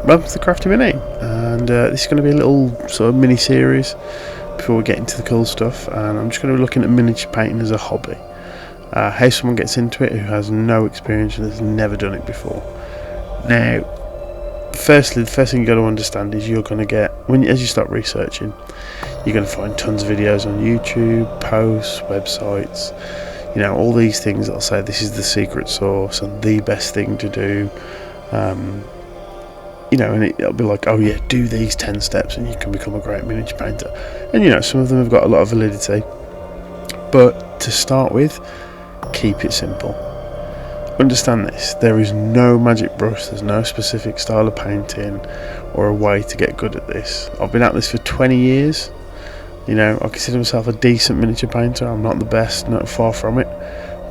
welcome to the Crafty Mini, and this is going to be a little sort of mini series before we get into the cool stuff. And I'm just going to be looking at miniature painting as a hobby, how someone gets into it who has no experience and has never done it before. Now, firstly, the first thing you've got to understand is you're going to get, as you start researching, you're going to find tons of videos on YouTube, posts, websites, you know, all these things that'll say this is the secret sauce and the best thing to do. You know, and it'll be like, oh yeah, do these 10 steps and you can become a great miniature painter. And you know, some of them have got a lot of validity, but to start with, keep it simple. Understand this, there is no magic brush, there's no specific style of painting or a way to get good at this. I've been at this for 20 years. You know, I consider myself a decent miniature painter. I'm not the best, not far from it,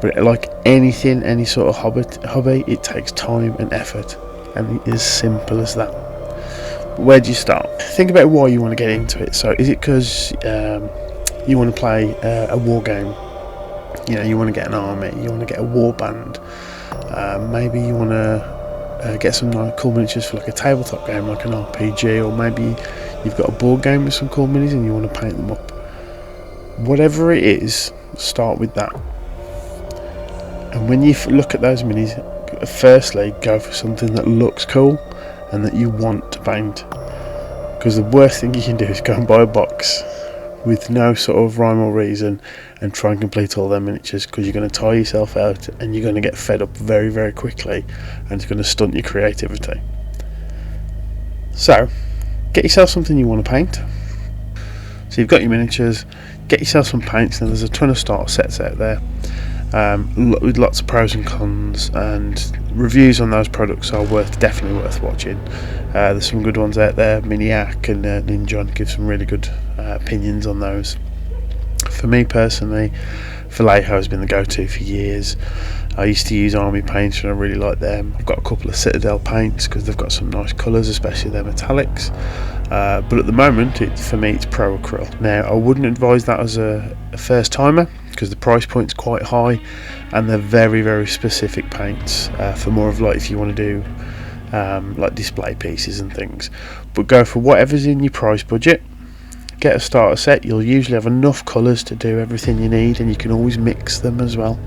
but like anything, any sort of hobby, it takes time and effort, and it is simple as that. But where do you start? Think about why you want to get into it. So is it because you want to play a war game? You know, you want to get an army, you want to get a war band, maybe you want to get some nice cool miniatures for like a tabletop game like an RPG, or maybe you've got a board game with some cool minis and you want to paint them up. Whatever it is, start with that. And when you look at those minis, firstly go for something that looks cool and that you want to paint, because the worst thing you can do is go and buy a box with no sort of rhyme or reason and try and complete all their miniatures, because you're going to tire yourself out and you're going to get fed up very, very quickly, and it's going to stunt your creativity. So get yourself something you want to paint. So you've got your miniatures, get yourself some paints. Now there's a ton of starter sets out there with lots of pros and cons, and reviews on those products are definitely worth watching. There's some good ones out there. Miniac and Ninja give some really good opinions on those. For me personally, Vallejo has been the go-to for years. I used to use Army paints and I really like them. I've got a couple of Citadel paints because they've got some nice colours, especially their metallics. But at the moment, for me, it's Pro Acryl. Now, I wouldn't advise that as a first timer, because the price point's quite high and they're very, very specific paints for more of like if you want to do like display pieces and things. But go for whatever's in your price budget. Get a starter set. You'll usually have enough colours to do everything you need, and you can always mix them as well.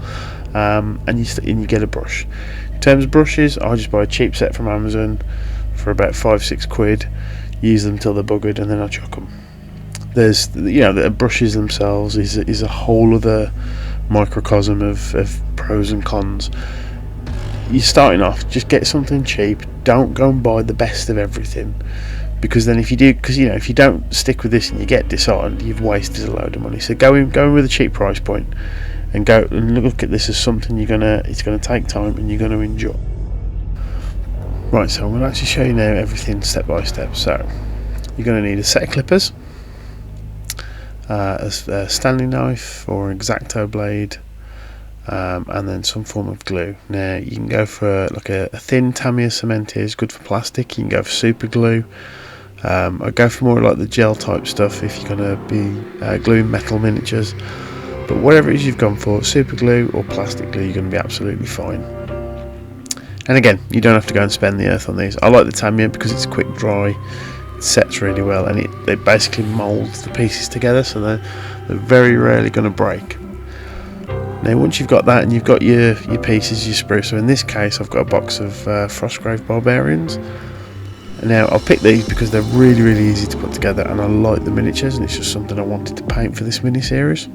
And you get a brush. In terms of brushes, I just buy a cheap set from Amazon for about £5-6. Use them till they're buggered, and then I chuck them. There's, you know, the brushes themselves is a whole other microcosm of pros and cons. You're starting off, just get something cheap. Don't go and buy the best of everything, because then if you do, because you know, if you don't stick with this and you get disheartened, you've wasted a load of money. So go in with a cheap price point, and go and look at this as something it's gonna take time and you're gonna enjoy. Right, so I'm gonna actually show you now everything step by step. So you're gonna need a set of clippers, a Stanley knife or an X-Acto blade, and then some form of glue. Now you can go for like a thin Tamiya cement is good for plastic. You can go for super glue. I go for more like the gel type stuff if you're going to be gluing metal miniatures. But whatever it is you've gone for, super glue or plastic glue, you're going to be absolutely fine. And again, you don't have to go and spend the earth on these. I like the Tamiya because it's quick dry, it sets really well, and it basically moulds the pieces together, so they're very rarely going to break. Now once you've got that and you've got your pieces, your spruce, so in this case I've got a box of Frostgrave Barbarians. Now I'll pick these because they're really, really easy to put together, and I like the miniatures, and it's just something I wanted to paint for this mini series.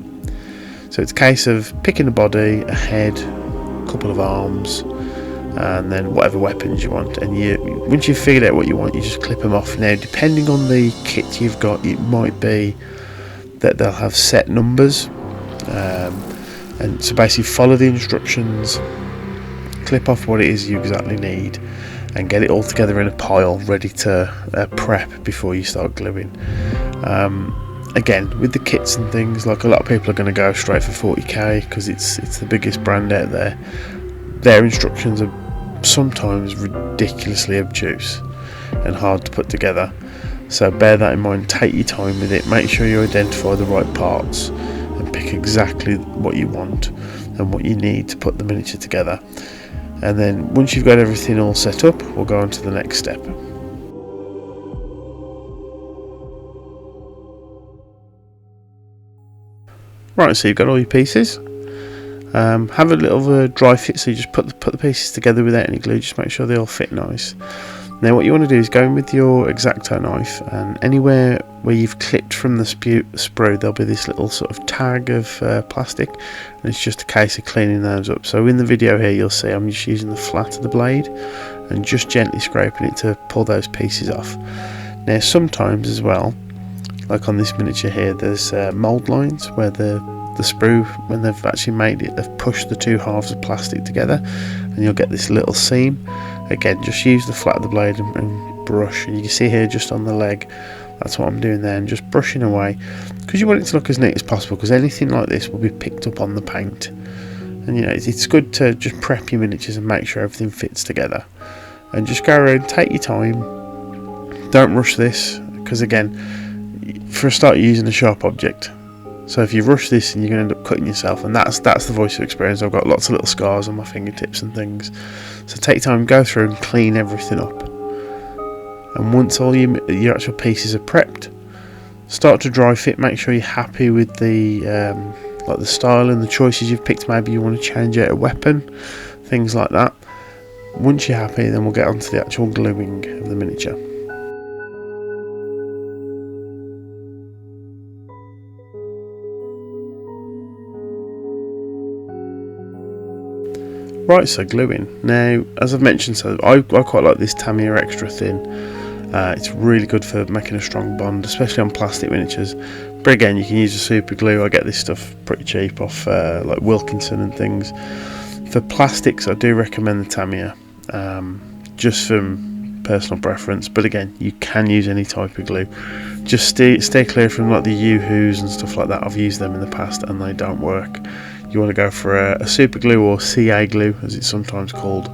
So it's a case of picking a body, a head, a couple of arms, and then whatever weapons you want. And once you've figured out what you want, you just clip them off. Now depending on the kit you've got, it might be that they'll have set numbers, and so basically follow the instructions, clip off what it is you exactly need, and get it all together in a pile ready to prep before you start gluing. Again, with the kits and things, like a lot of people are going to go straight for 40k because it's the biggest brand out there. Their instructions are sometimes ridiculously obtuse and hard to put together, so bear that in mind. Take your time with it, make sure you identify the right parts and pick exactly what you want and what you need to put the miniature together. And then once you've got everything all set up, we'll go on to the next step. Right, so you've got all your pieces. Have a little dry fit, so you just put the pieces together without any glue, just make sure they all fit nice. Now what you want to do is go in with your X-Acto knife, and anywhere where you've clipped from the sprue there'll be this little sort of tag of plastic, and it's just a case of cleaning those up. So in the video here you'll see I'm just using the flat of the blade and just gently scraping it to pull those pieces off. Now sometimes as well, like on this miniature here, there's mould lines where the sprue, when they've actually made it, they've pushed the two halves of plastic together and you'll get this little seam. Again, just use the flat of the blade and brush, and you can see here just on the leg, that's what I'm doing there, and just brushing away, because you want it to look as neat as possible, because anything like this will be picked up on the paint. And you know, it's good to just prep your miniatures and make sure everything fits together, and just go around, take your time, don't rush this, because again, for a start you're using a sharp object. So if you rush this, and you're going to end up cutting yourself, and that's the voice of experience. I've got lots of little scars on my fingertips and things. So take time, go through and clean everything up. And once all your actual pieces are prepped, start to dry fit. Make sure you're happy with the like the style and the choices you've picked. Maybe you want to change out a weapon, things like that. Once you're happy, then we'll get on to the actual gluing of the miniature. Right, so gluing. Now, as I've mentioned, so I quite like this Tamiya extra thin. It's really good for making a strong bond, especially on plastic miniatures. But again, you can use a super glue. I get this stuff pretty cheap off like Wilkinson and things. For plastics, I do recommend the Tamiya, just from personal preference. But again, you can use any type of glue. Just stay clear from like the Yoo-hoos and stuff like that. I've used them in the past and they don't work. You want to go for a super glue, or CA glue as it's sometimes called,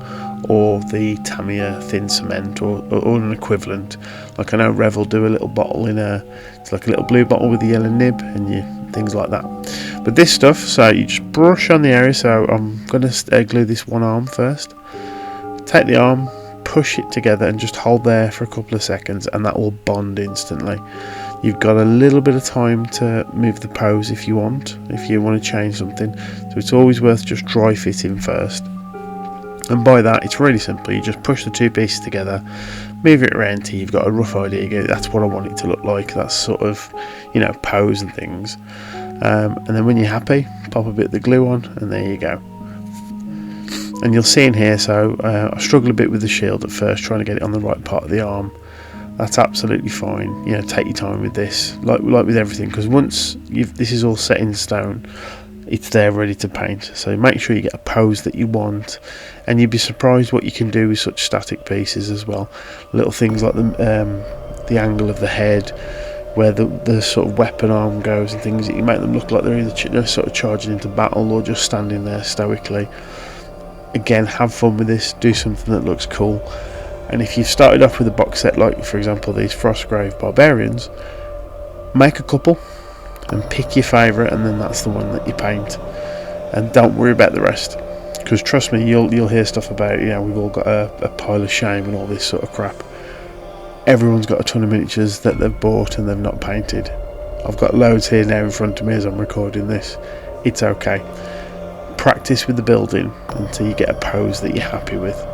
or the Tamiya thin cement, or an equivalent. Like I know Rev will do a little bottle it's like a little blue bottle with a yellow nib and things like that. But this stuff, so you just brush on the area. So I'm going to glue this one arm first. Take the arm, push it together and just hold there for a couple of seconds, and that will bond instantly. You've got a little bit of time to move the pose if you want to change something, so it's always worth just dry fitting first. And by that, it's really simple. You just push the two pieces together, move it around till you've got a rough idea. You go, that's what I want it to look like. That's sort of, pose and things. And then when you're happy, pop a bit of the glue on, and there you go. And you'll see in here, so I struggle a bit with the shield at first, trying to get it on the right part of the arm. That's absolutely fine. Take your time with this, like with everything, because once this is all set in stone, it's there ready to paint. So make sure you get a pose that you want, and you'd be surprised what you can do with such static pieces as well. Little things like the angle of the head, where the sort of weapon arm goes, and things that you make them look like they're either sort of charging into battle or just standing there stoically. Again, have fun with this, do something that looks cool. And if you've started off with a box set, like for example these Frostgrave Barbarians, make a couple and pick your favourite, and then that's the one that you paint, and don't worry about the rest, because trust me, you'll hear stuff about we've all got a pile of shame and all this sort of crap. Everyone's got a ton of miniatures that they've bought and they've not painted. I've got loads here now in front of me as I'm recording this. It's okay. Practice with the building until you get a pose that you're happy with.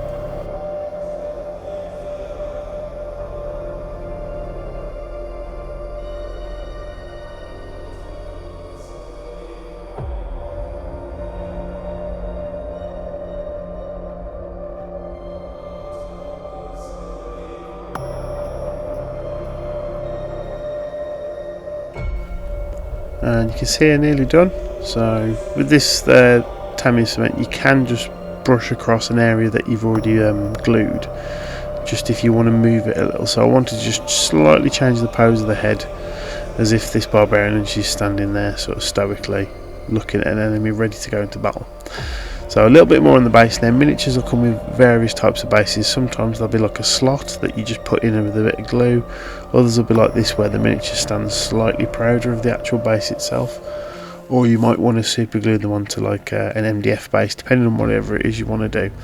And you can see I'm nearly done. So with this Tamiya cement, you can just brush across an area that you've already glued, just if you want to move it a little. So I want to just slightly change the pose of the head, as if this barbarian, and she's standing there sort of stoically looking at an enemy ready to go into battle. So a little bit more on the base. Now miniatures will come with various types of bases. Sometimes they'll be like a slot that you just put in with a bit of glue. Others will be like this, where the miniature stands slightly prouder of the actual base itself. Or you might want to super glue them onto like an MDF base, depending on whatever it is you want to do.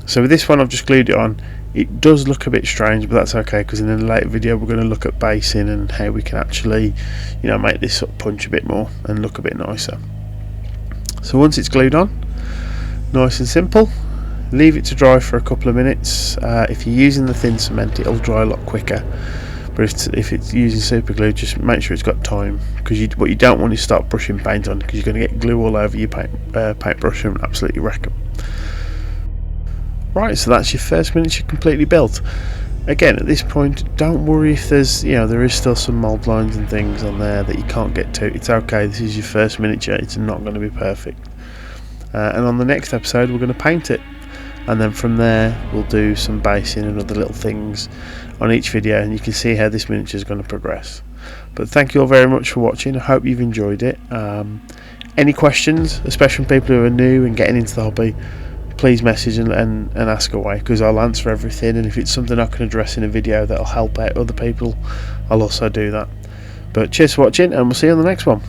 So with this one, I've just glued it on. It does look a bit strange, but that's okay, because in a later video we're going to look at basing and how we can actually, you know, make this sort of punch a bit more and look a bit nicer. So once it's glued on, nice and simple, leave it to dry for a couple of minutes. If you're using the thin cement, it'll dry a lot quicker, but if it's using super glue, just make sure it's got time, because what you don't want is start brushing paint on, because you're going to get glue all over your paintbrush and absolutely wreck them. Right, so that's your first miniature completely built. Again, at this point, don't worry if there's, you know, there is still some mould lines and things on there that you can't get to. It's okay, this is your first miniature, it's not going to be perfect. And on the next episode we're going to paint it, and then from there we'll do some basing and other little things on each video, and you can see how this miniature is going to progress. But thank you all very much for watching. I hope you've enjoyed it. Any questions, especially from people who are new and getting into the hobby, please message and ask away, because I'll answer everything, and if it's something I can address in a video that'll help out other people, I'll also do that. But cheers for watching, and we'll see you on the next one.